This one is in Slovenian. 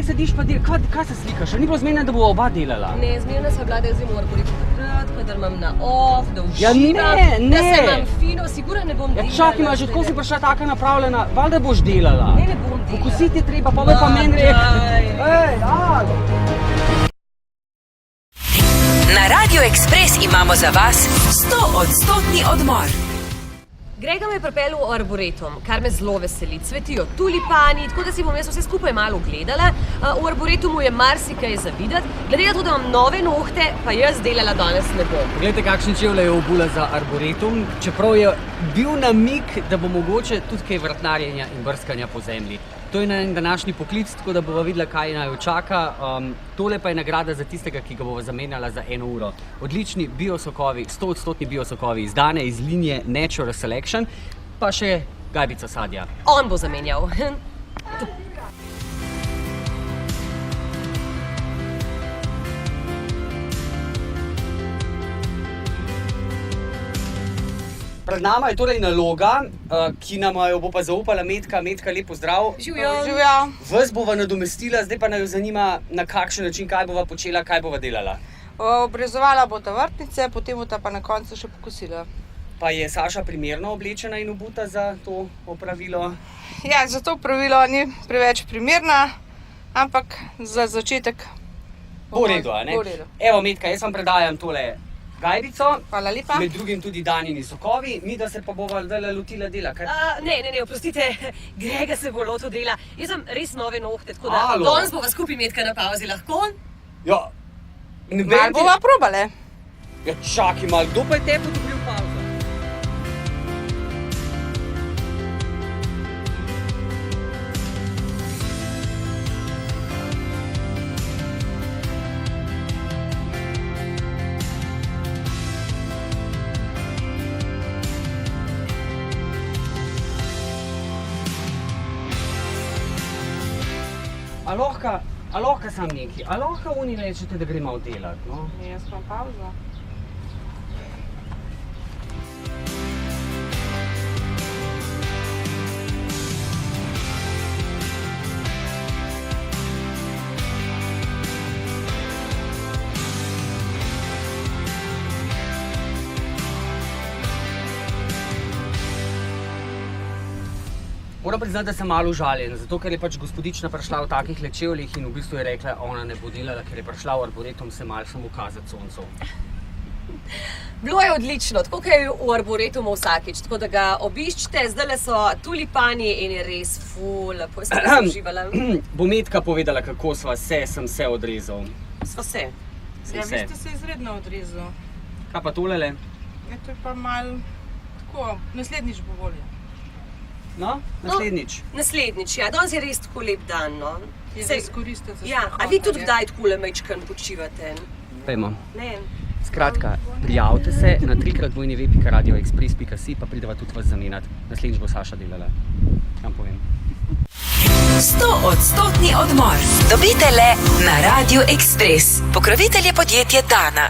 sediš pa del, kaj se slikaš? Ni bilo zmenjeno, da bo oba delala? Ne, zmerna sva bila, da jaz v arboritu takrat, kadar imam na off, da uživam, ne. Da se imam fino, sigurno ne bom delala. Čakaj, ima, že tako si prišla taka napravljena, valjda boš delala. Ne bom delala. Pokositi je treba, pa bo pa meni rekel. Na Radio Ekspres imamo za vas 100-odstotni odmor. Grega me je pripeljal v arboretum, kar me zelo veseli. Cvetijo tulipani, tako da si bom jaz vse skupaj malo gledala. V arboretumu je marsikaj za videti. Glede na to, da imam nove nohte, pa jaz delala danes ne bom. Poglejte, kakšen čevlje je obula za arboretum, čeprav je bil namig, da bo mogoče tudi kaj vrtnarjenja in brskanja po zemlji. To je na današnji poklic, tako da bova videla, kaj naj jo čaka. Tole pa je nagrada za tistega, ki ga bova zamenjala za 1 uro. Odlični biosokovi, 100-odstotni biosokovi izdane iz linije Natural Selection, pa še gajbica sadja. On bo zamenjal. Pred nama je torej naloga, ki nam jo bo pa zaupala Metka. Metka, lep pozdrav. Živjo. Vas bova nadomestila, zdaj pa naj jo zanima, na kakšen način, kaj bova počela, kaj bova delala. Obrezovala bosta vrtnice, potem bosta pa na koncu še pokosila. Pa je Saša primerno oblečena in obuta za to opravilo? Ja, za to opravilo ni preveč primerna, ampak za začetek Bo redu, a ne? Bo redu. Evo, Metka, jaz vam predajam tole gajbico. Hvala lepa. Med drugim tudi Danini sokovi, mi da se pa bova lotila dela. Ne, oprostite, Grega se bo lotil dela. Jaz imam res nove nohte, tako da Alo. danes bova skupaj Metka na pauzi, lahko? Ja, Malo bova probale. Ja, čakaj malo, kdo pa je te podobril pauzo? A lahko sam neki, a lahko oni rečete, da gre malo delati, no? Jaz imam pauzo. Moram priznati, da sem malo užaljen, zato ker je pač gospodična prišla v takih čevljih in v bistvu je rekla, ona ne bo delala, ker je prišla v arboretum se malo samo ukazati soncu. Bilo je odlično, tako kot je v arboretumu vsakič, tako da ga obiščite. Zdajle so tulipani in je res ful, lepo sem res uživala. Bo Metka povedala, kako sem se odrezal. Sva se. Ja, vi ste se izredno odrezal. Kaj pa tolele? Ja, to je pa malo tako, naslednjič bo bolje. No, naslednjič. Naslednjič, ja. Danes je res tako lep dan, no. Je za izkoristiti za Ja, a vi tudi kdaj takole majčkeno počivate? Pejmo. Ne. Skratka, prijavite se na www.radioexpress.si, pa prideva tudi vas zamenjati. Naslednjič bo Saša delala. Kam povem? 100-odstotni odmor. Dobite le na Radio Ekspres. Pokrovitelj je podjetje Dana.